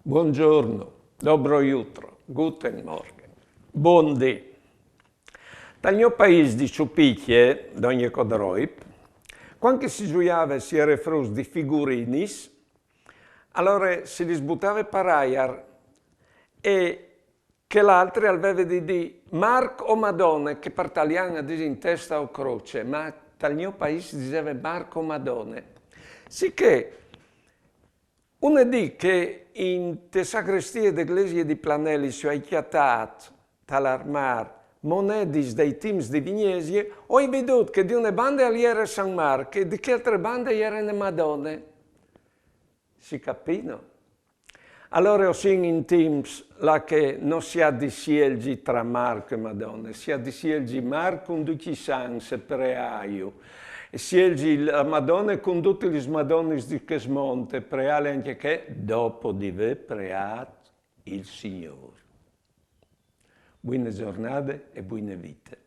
Buongiorno, dobro jutro, guten Morgen, buon dì. Dal mio paese di Ciupicchie, d'ogni codroip, quando si giuiava si era frus di figurinis, allora si li sbuttava paraiar e che l'altro aveva di dire Marc o Madonna, che per italiano dice in testa o croce, ma dal mio paese si diceva Marco Madonna. Sicché uno dì che in te sacrestie d'Eglesia di Planelli si è chiatato dall'armar monedis dei teams di Vignesie, ho veduto che di una banda era San Marco e di che altre bande erano Madonne. Si capino? Allora ho sentito in teams là che non si ha di sielgi tra Marco e Madonna, si ha di sielgi Marco un duchi sans preaio, e sielgi la Madonna con tutti gli Madonnis di Chesmonte, preale anche che dopo di ve preat il Signore. Buone giornate e buone vite.